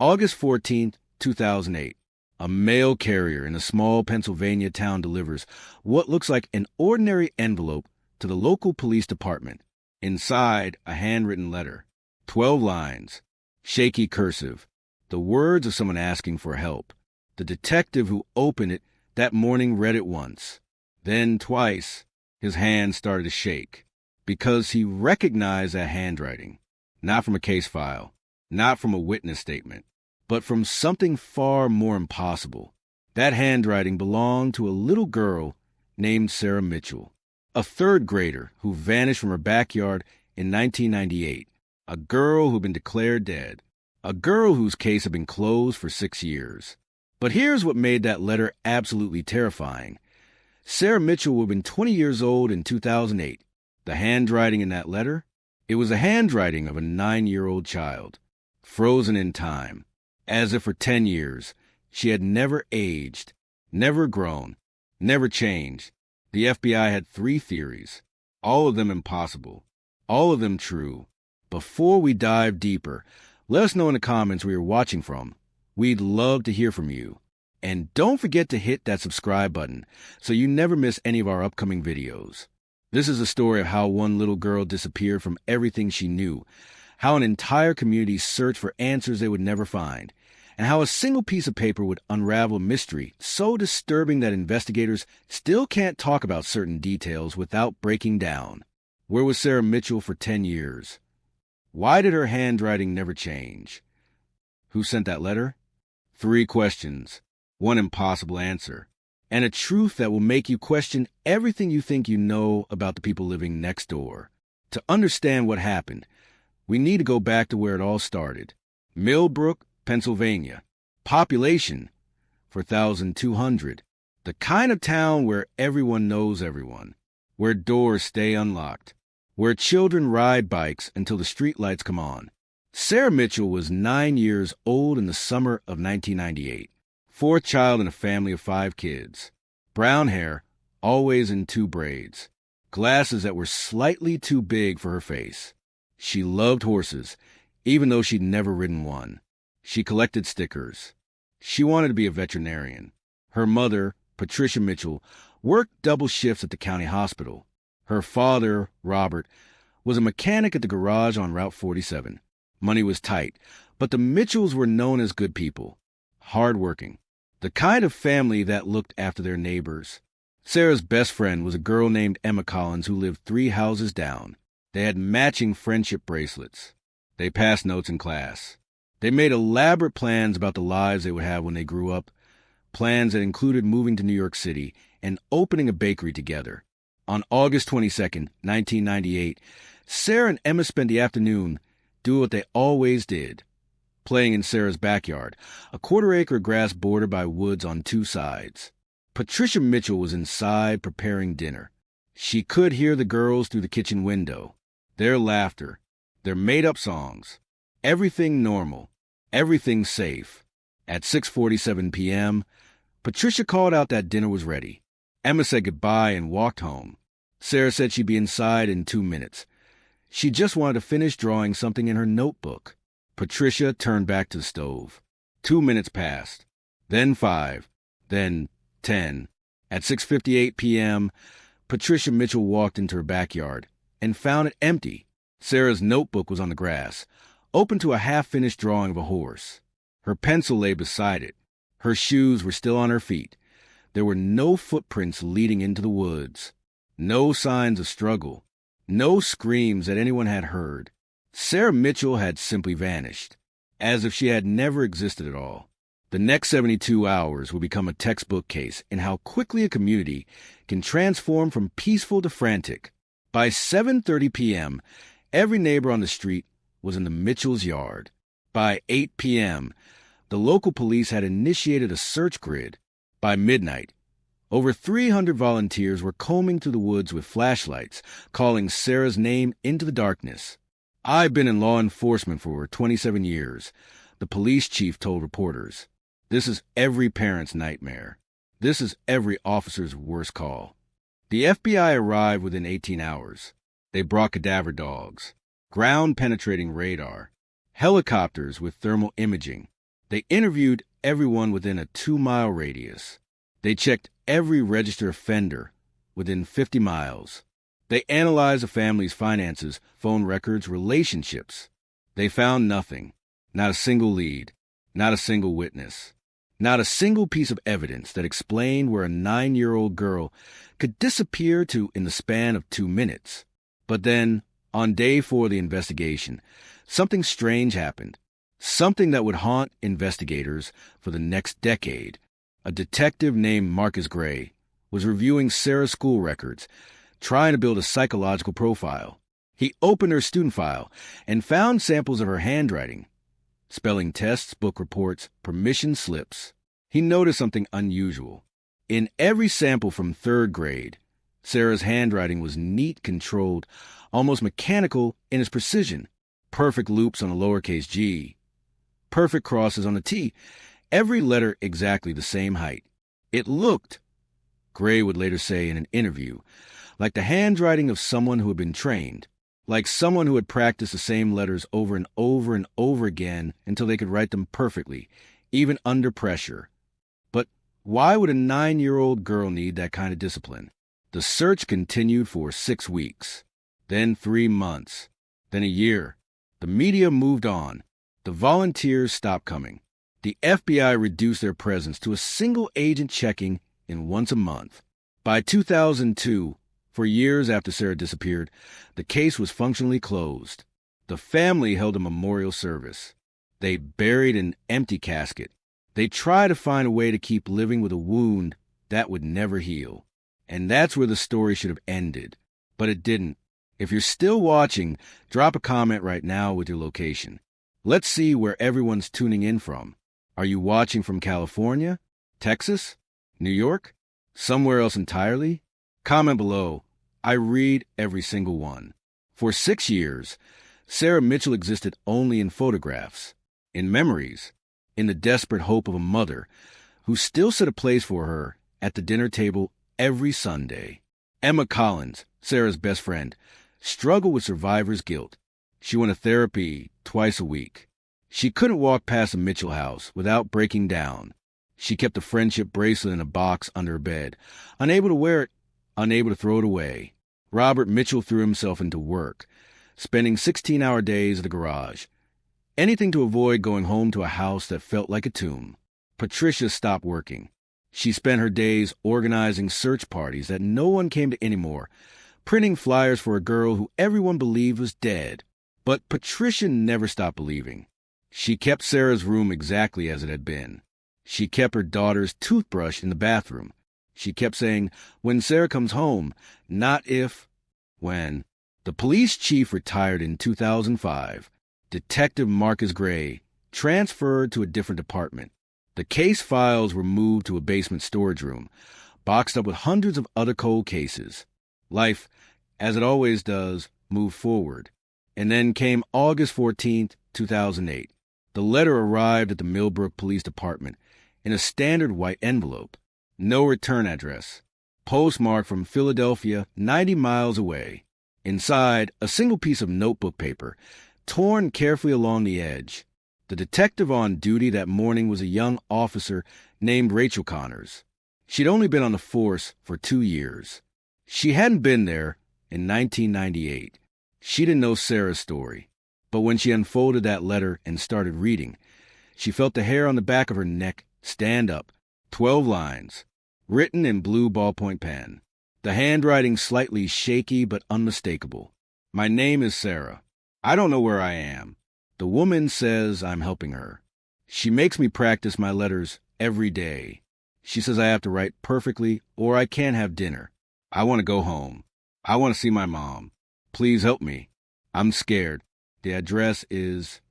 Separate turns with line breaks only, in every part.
August 14th, 2008. A mail carrier in a small Pennsylvania town delivers what looks like an ordinary envelope to the local police department. Inside, a handwritten letter. 12 lines. Shaky cursive. The words of someone asking for help. The detective who opened it that morning read it once. Then twice. His hand started to shake. Because he recognized that handwriting. Not from a case file. Not from a witness statement. But from something far more impossible. That handwriting belonged to a little girl named Sarah Mitchell, a third grader who vanished from her backyard in 1998, a girl who'd been declared dead, a girl whose case had been closed for 6 years. But here's what made that letter absolutely terrifying. Sarah Mitchell would have been 20 years old in 2008. The handwriting in that letter? It was the handwriting of a 9-year-old child, frozen in time. As if for 10 years, she had never aged, never grown, never changed. The FBI had 3 theories, all of them impossible, all of them true. Before we dive deeper, let us know in the comments where you're watching from. We'd love to hear from you. And don't forget to hit that subscribe button so you never miss any of our upcoming videos. This is a story of how one little girl disappeared from everything she knew, how an entire community searched for answers they would never find, and how a single piece of paper would unravel a mystery so disturbing that investigators still can't talk about certain details without breaking down. Where was Sarah Mitchell for 10 years? Why did her handwriting never change? Who sent that letter? 3 questions, 1 impossible answer, and a truth that will make you question everything you think you know about the people living next door. To understand what happened, we need to go back to where it all started. Millbrook, Pennsylvania. Population, 4,200. The kind of town where everyone knows everyone, where doors stay unlocked, where children ride bikes until the streetlights come on. Sarah Mitchell was 9 years old in the summer of 1998. 4th child in a family of 5 kids. Brown hair, always in 2 braids. Glasses that were slightly too big for her face. She loved horses, even though she'd never ridden one. She collected stickers. She wanted to be a veterinarian. Her mother, Patricia Mitchell, worked double shifts at the county hospital. Her father, Robert, was a mechanic at the garage on Route 47. Money was tight, but the Mitchells were known as good people, hardworking, the kind of family that looked after their neighbors. Sarah's best friend was a girl named Emma Collins who lived 3 houses down. They had matching friendship bracelets. They passed notes in class. They made elaborate plans about the lives they would have when they grew up, plans that included moving to New York City and opening a bakery together. On August 22nd, 1998, Sarah and Emma spent the afternoon doing what they always did, playing in Sarah's backyard, a 1/4-acre grass bordered by woods on 2 sides. Patricia Mitchell was inside preparing dinner. She could hear the girls through the kitchen window, their laughter, their made-up songs, everything normal, everything safe. At 6:47 p.m., Patricia called out that dinner was ready. Emma said goodbye and walked home. Sarah said she'd be inside in 2 minutes. She just wanted to finish drawing something in her notebook. Patricia turned back to the stove. 2 minutes passed, then 5, then 10. At 6:58 p.m., Patricia Mitchell walked into her backyard and found it empty. Sarah's notebook was on the grass, open to a half-finished drawing of a horse. Her pencil lay beside it. Her shoes were still on her feet. There were no footprints leading into the woods. No signs of struggle. No screams that anyone had heard. Sarah Mitchell had simply vanished, as if she had never existed at all. The next 72 hours would become a textbook case in how quickly a community can transform from peaceful to frantic. By 7:30 p.m., every neighbor on the street was in the Mitchell's yard. By 8 p.m., the local police had initiated a search grid. By midnight, over 300 volunteers were combing through the woods with flashlights, calling Sarah's name into the darkness. "I've been in law enforcement for over 27 years," the police chief told reporters. "This is every parent's nightmare. This is every officer's worst call." The FBI arrived within 18 hours. They brought cadaver dogs, ground-penetrating radar, helicopters with thermal imaging, They interviewed everyone within a 2-mile radius. They checked every registered offender within 50 miles. They analyzed the family's finances, phone records, relationships. They found nothing. Not a single lead. Not a single witness. Not a single piece of evidence that explained where a 9-year-old girl could disappear to in the span of 2 minutes. But then, on day 4 of the investigation, something strange happened. Something that would haunt investigators for the next decade. A detective named Marcus Gray was reviewing Sarah's school records, trying to build a psychological profile. He opened her student file and found samples of her handwriting. Spelling tests, book reports, permission slips. He noticed something unusual. In every sample from 3rd grade, Sarah's handwriting was neat, controlled, almost mechanical in its precision. Perfect loops on a lowercase g. Perfect crosses on a T. Every letter exactly the same height. It looked, Gray would later say in an interview, like the handwriting of someone who had been trained. Like someone who had practiced the same letters over and over and over again until they could write them perfectly, even under pressure. But why would a 9-year-old girl need that kind of discipline? The search continued for 6 weeks, then 3 months, then a year. The media moved on. The volunteers stopped coming. The FBI reduced their presence to a single agent checking in once a month. By 2002, for years after Sarah disappeared, the case was functionally closed. The family held a memorial service. They buried an empty casket. They tried to find a way to keep living with a wound that would never heal. And that's where the story should have ended. But it didn't. If you're still watching, drop a comment right now with your location. Let's see where everyone's tuning in from. Are you watching from California? Texas? New York? Somewhere else entirely? Comment below. I read every single one. For 6 years, Sarah Mitchell existed only in photographs, in memories, in the desperate hope of a mother who still set a place for her at the dinner table every Sunday. Emma Collins, Sarah's best friend, struggled with survivor's guilt. She went to therapy twice a week. She couldn't walk past the Mitchell house without breaking down. She kept the friendship bracelet in a box under her bed, unable to wear it, unable to throw it away. Robert Mitchell threw himself into work, spending 16-hour days at the garage. Anything to avoid going home to a house that felt like a tomb. Patricia stopped working. She spent her days organizing search parties that no one came to anymore, printing flyers for a girl who everyone believed was dead. But Patricia never stopped believing. She kept Sarah's room exactly as it had been. She kept her daughter's toothbrush in the bathroom. She kept saying, when Sarah comes home, not if, when. The police chief retired in 2005. Detective Marcus Gray transferred to a different department. The case files were moved to a basement storage room, boxed up with hundreds of other cold cases. Life, as it always does, moved forward. And then came August 14th, 2008. The letter arrived at the Millbrook Police Department in a standard white envelope. No return address. Postmarked from Philadelphia, 90 miles away. Inside, a single piece of notebook paper, torn carefully along the edge. The detective on duty that morning was a young officer named Rachel Connors. She'd only been on the force for 2 years. She hadn't been there in 1998. She didn't know Sarah's story. But when she unfolded that letter and started reading, she felt the hair on the back of her neck stand up. 12 lines, written in blue ballpoint pen. The handwriting slightly shaky but unmistakable. My name is Sarah. I don't know where I am. The woman says I'm helping her. She makes me practice my letters every day. She says I have to write perfectly or I can't have dinner. I want to go home. I want to see my mom. Please help me. I'm scared. The address is...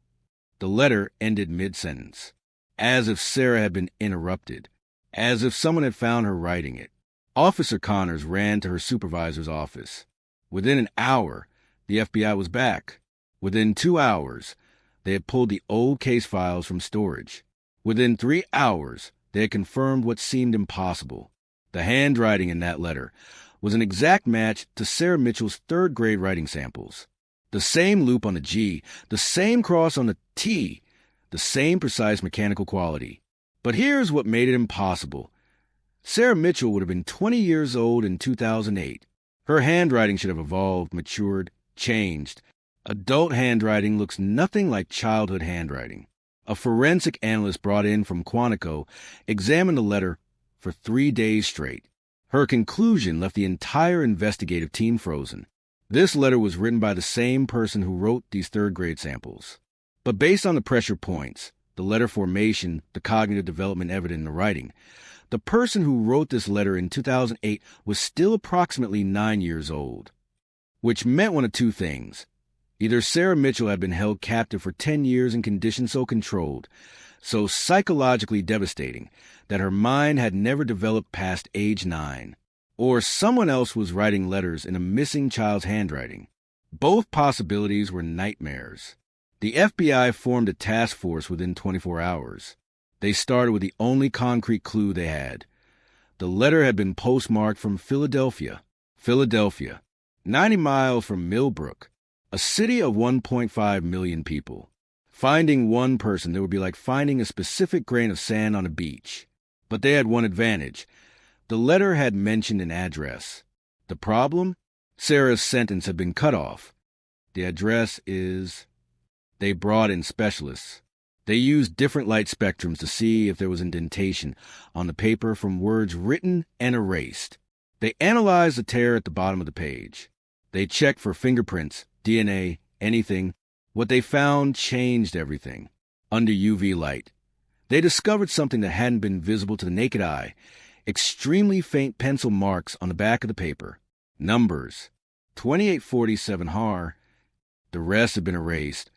The letter ended mid-sentence, as if Sarah had been interrupted, as if someone had found her writing it. Officer Connors ran to her supervisor's office. Within an hour, the FBI was back. Within 2 hours, they had pulled the old case files from storage. Within 3 hours, they had confirmed what seemed impossible. The handwriting in that letter was an exact match to Sarah Mitchell's 3rd grade writing samples. The same loop on the G, the same cross on the T, the same precise mechanical quality. But here's what made it impossible. Sarah Mitchell would have been 20 years old in 2008. Her handwriting should have evolved, matured, changed. Adult handwriting looks nothing like childhood handwriting. A forensic analyst brought in from Quantico examined the letter for 3 days straight. Her conclusion left the entire investigative team frozen. This letter was written by the same person who wrote these third-grade samples. But based on the pressure points, the letter formation, the cognitive development evident in the writing, the person who wrote this letter in 2008 was still approximately 9 years old, which meant one of two things. Either Sarah Mitchell had been held captive for 10 years in conditions so controlled, so psychologically devastating, that her mind had never developed past age 9, or someone else was writing letters in a missing child's handwriting. Both possibilities were nightmares. The FBI formed a task force within 24 hours. They started with the only concrete clue they had. The letter had been postmarked from Philadelphia, 90 miles from Millbrook, a city of 1.5 million people. Finding one person, there would be like finding a specific grain of sand on a beach. But they had one advantage. The letter had mentioned an address. The problem? Sarah's sentence had been cut off. The address is... They brought in specialists. They used different light spectrums to see if there was indentation on the paper from words written and erased. They analyzed the tear at the bottom of the page. They checked for fingerprints, DNA, anything. What they found changed everything. Under UV light, they discovered something that hadn't been visible to the naked eye. Extremely faint pencil marks on the back of the paper. Numbers. 2847 Har. The rest had been erased,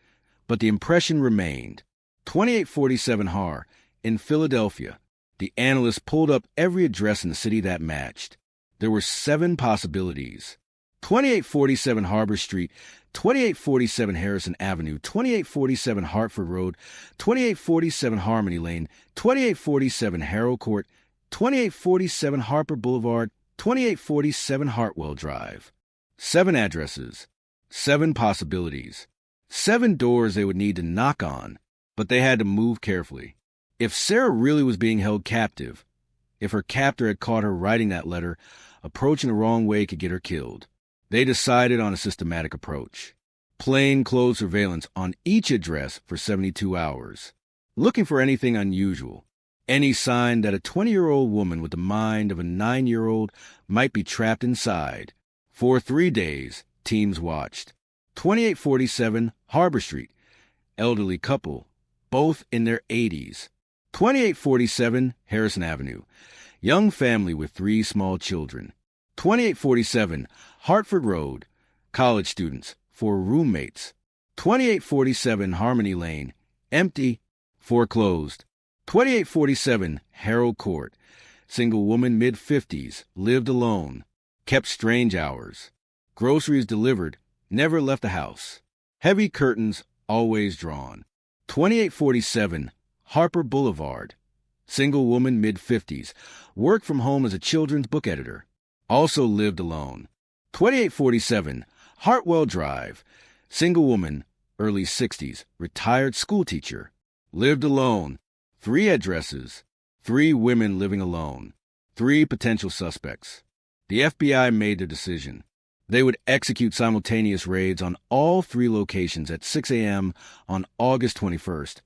but the impression remained. 2847 Har, in Philadelphia. The analyst pulled up every address in the city that matched. There were 7 possibilities. 2847 Harbor Street, 2847 Harrison Avenue, 2847 Hartford Road, 2847 Harmony Lane, 2847 Harold Court, 2847 Harper Boulevard, 2847 Hartwell Drive. 7 addresses, 7 possibilities, 7 doors they would need to knock on, but they had to move carefully. If Sarah really was being held captive, if her captor had caught her writing that letter, approaching the wrong way could get her killed. They decided on a systematic approach. Plainclothes surveillance on each address for 72 hours, looking for anything unusual, any sign that a 20-year-old woman with the mind of a 9-year-old might be trapped inside. For 3 days, teams watched. 2847 Harbor Street, elderly couple, both in their 80s. 2847 Harrison Avenue, young family with 3 small children. 2847 Hartford Road, college students, 4 roommates. 2847 Harmony Lane, empty, foreclosed. 2847 Harold Court, single woman mid-50s, lived alone, kept strange hours. Groceries delivered, never left the house. Heavy curtains, always drawn. 2847 Harper Boulevard, single woman mid-50s, worked from home as a children's book editor. Also lived alone. 2847 Hartwell Drive, single woman, early 60s, retired schoolteacher. Lived alone. 3 addresses, 3 women living alone, 3 potential suspects. The FBI made their decision. They would execute simultaneous raids on all 3 locations at 6 a.m. on August 21st,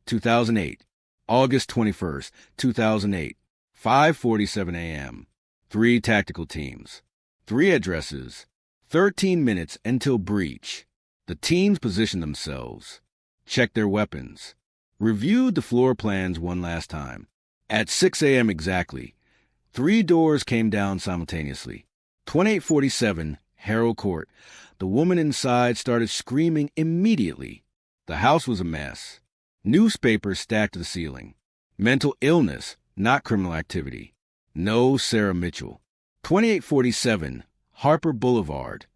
2008. August 21st, 2008, 5:47 a.m. 3 tactical teams, 3 addresses, 13 minutes until breach. The teams positioned themselves, checked their weapons, reviewed the floor plans one last time. At 6 a.m. exactly, 3 doors came down simultaneously. 2847 Harold Court. The woman inside started screaming immediately. The house was a mess. Newspapers stacked to the ceiling. Mental illness, not criminal activity. No Sarah Mitchell. 2847 Harper Boulevard.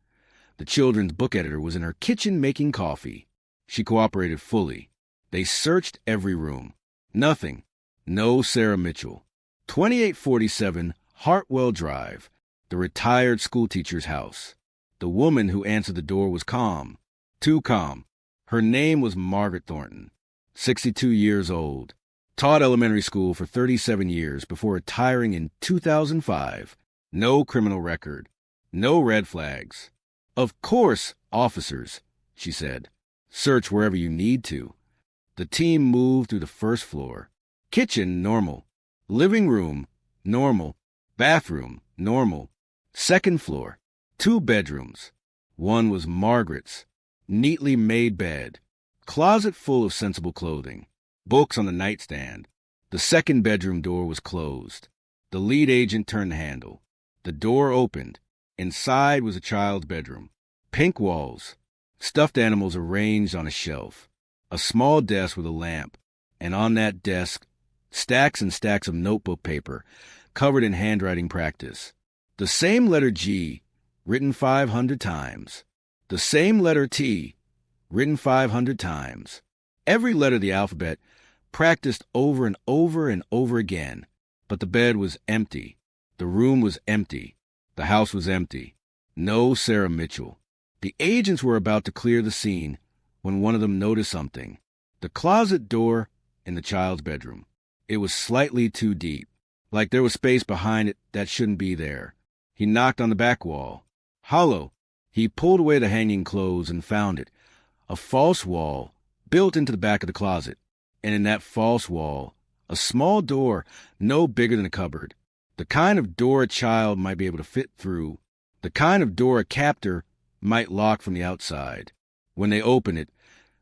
The children's book editor was in her kitchen making coffee. She cooperated fully. They searched every room. Nothing. No Sarah Mitchell. 2847 Hartwell Drive. The retired schoolteacher's house. The woman who answered the door was calm. Too calm. Her name was Margaret Thornton. 62 years old. Taught elementary school for 37 years before retiring in 2005. No criminal record. No red flags. Of course, officers, she said. Search wherever you need to. The team moved through the first floor. Kitchen, normal. Living room, normal. Bathroom, normal. Second floor, 2 bedrooms. One was Margaret's. Neatly made bed. Closet full of sensible clothing. Books on the nightstand. The second bedroom door was closed. The lead agent turned the handle. The door opened. Inside was a child's bedroom. Pink walls. Stuffed animals arranged on a shelf. A small desk with a lamp. And on that desk, stacks and stacks of notebook paper covered in handwriting practice. The same letter G, written 500 times. The same letter T, written 500 times. Every letter of the alphabet practiced over and over and over again. But the bed was empty. The room was empty. The house was empty. No Sarah Mitchell. The agents were about to clear the scene when one of them noticed something. The closet door in the child's bedroom. It was slightly too deep, like there was space behind it that shouldn't be there. He knocked on the back wall. Hollow. He pulled away the hanging clothes and found it. A false wall built into the back of the closet. And in that false wall, a small door no bigger than a cupboard. The kind of door a child might be able to fit through. The kind of door a captor might lock from the outside. When they opened it,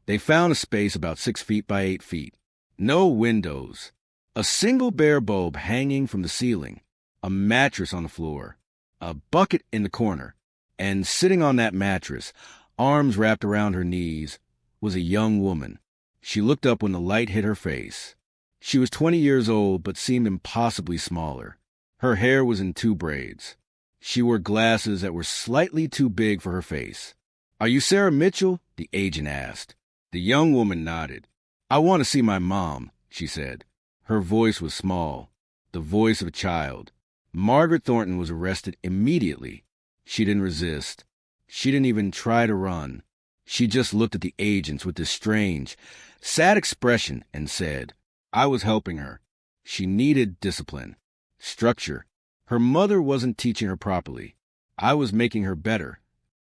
they found a space about 6 feet by 8 feet. No windows. A single bare bulb hanging from the ceiling. A mattress on the floor. A bucket in the corner. And sitting on that mattress, arms wrapped around her knees, was a young woman. She looked up when the light hit her face. She was 20 years old but seemed impossibly smaller. Her hair was in 2 braids. She wore glasses that were slightly too big for her face. "Are you Sarah Mitchell?" the agent asked. The young woman nodded. "I want to see my mom," she said. Her voice was small, the voice of a child. Margaret Thornton was arrested immediately. She didn't resist. She didn't even try to run. She just looked at the agents with this strange, sad expression and said, "I was helping her. She needed discipline, structure. Her mother wasn't teaching her properly. I was making her better."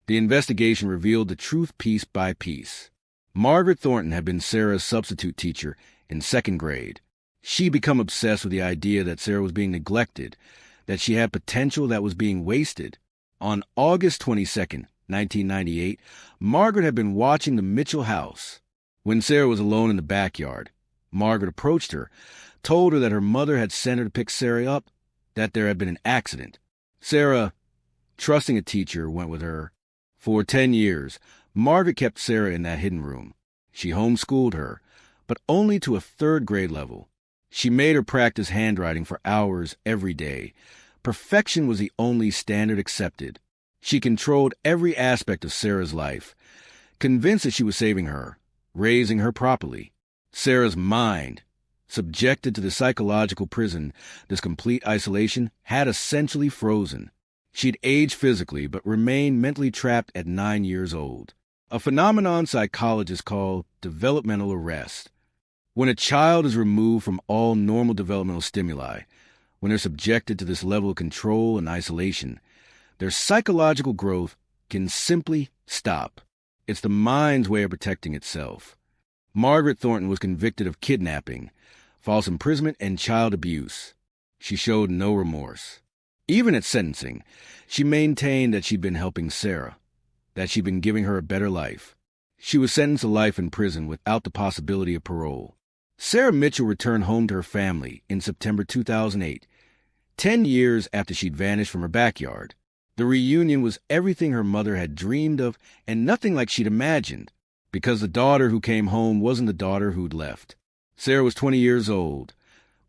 The investigation revealed the truth piece by piece. Margaret Thornton had been Sarah's substitute teacher in 2nd grade. She'd become obsessed with the idea that Sarah was being neglected, that she had potential that was being wasted. On August 22nd, 1998, Margaret had been watching the Mitchell house. When Sarah was alone in the backyard, Margaret approached her, told her that her mother had sent her to pick Sarah up, that there had been an accident. Sarah, trusting a teacher, went with her. For 10 years, Margaret kept Sarah in that hidden room. She homeschooled her, but only to a 3rd grade level. She made her practice handwriting for hours every day. Perfection was the only standard accepted. She controlled every aspect of Sarah's life, convinced that she was saving her, raising her properly. Sarah's mind, subjected to the psychological prison, this complete isolation, had essentially frozen. She'd aged physically, but remained mentally trapped at 9 years old. A phenomenon psychologists call developmental arrest. When a child is removed from all normal developmental stimuli, when they're subjected to this level of control and isolation, their psychological growth can simply stop. It's the mind's way of protecting itself. Margaret Thornton was convicted of kidnapping, false imprisonment, and child abuse. She showed no remorse. Even at sentencing, she maintained that she'd been helping Sarah, that she'd been giving her a better life. She was sentenced to life in prison without the possibility of parole. Sarah Mitchell returned home to her family in September 2008, 10 years after she'd vanished from her backyard. The reunion was everything her mother had dreamed of and nothing like she'd imagined, because the daughter who came home wasn't the daughter who'd left. Sarah was 20 years old,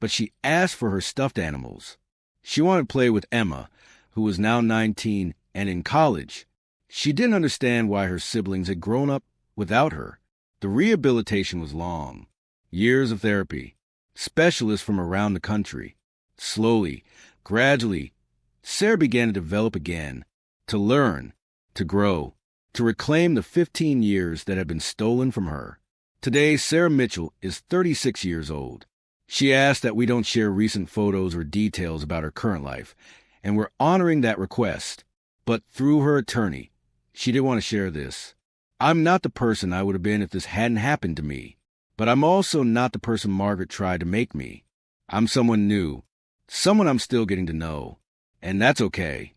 but she asked for her stuffed animals. She wanted to play with Emma, who was now 19 and in college. She didn't understand why her siblings had grown up without her. The rehabilitation was long. Years of therapy. Specialists from around the country. Slowly, gradually, Sarah began to develop again, to learn, to grow, to reclaim the 15 years that had been stolen from her. Today, Sarah Mitchell is 36 years old. She asked that we don't share recent photos or details about her current life, and we're honoring that request. But through her attorney, she didn't want to share this. I'm not the person I would have been if this hadn't happened to me, but I'm also not the person Margaret tried to make me. I'm someone new, someone I'm still getting to know, and that's okay.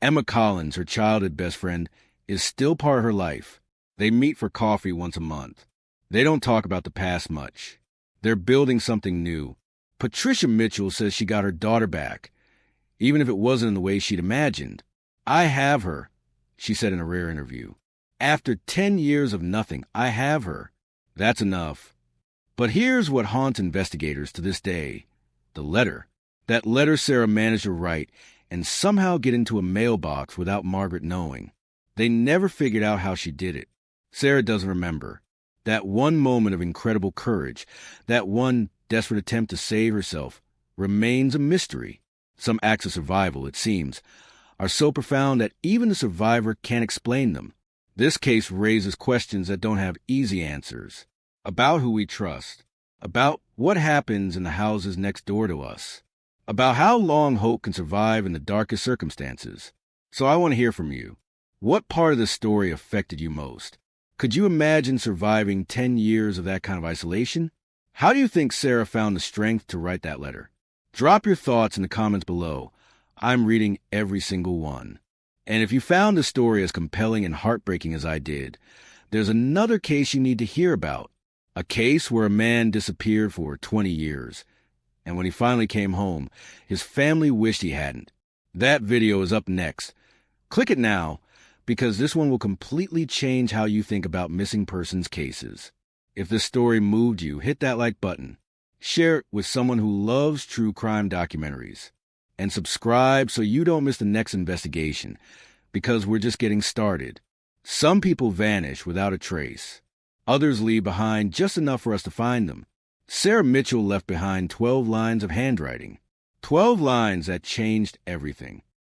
Emma Collins, her childhood best friend, is still part of her life. They meet for coffee once a month. They don't talk about the past much. They're building something new. Patricia Mitchell says she got her daughter back, even if it wasn't in the way she'd imagined. I have her, she said in a rare interview. After 10 years of nothing, I have her. That's enough. But here's what haunts investigators to this day. The letter. That letter Sarah managed to write and somehow get into a mailbox without Margaret knowing. They never figured out how she did it. Sarah doesn't remember. That one moment of incredible courage, that one desperate attempt to save herself, remains a mystery. Some acts of survival, it seems, are so profound that even the survivor can't explain them. This case raises questions that don't have easy answers. About who we trust. About what happens in the houses next door to us. About how long hope can survive in the darkest circumstances. So I want to hear from you. What part of this story affected you most? Could you imagine surviving 10 years of that kind of isolation? How do you think Sarah found the strength to write that letter? Drop your thoughts in the comments below. I'm reading every single one. And if you found the story as compelling and heartbreaking as I did, there's another case you need to hear about. A case where a man disappeared for 20 years. And when he finally came home, his family wished he hadn't. That video is up next. Click it now, because this one will completely change how you think about missing persons cases. If this story moved you, hit that like button. Share it with someone who loves true crime documentaries. And subscribe so you don't miss the next investigation, because we're just getting started. Some people vanish without a trace. Others leave behind just enough for us to find them. Sarah Mitchell left behind 12 lines of handwriting. 12 lines that changed everything.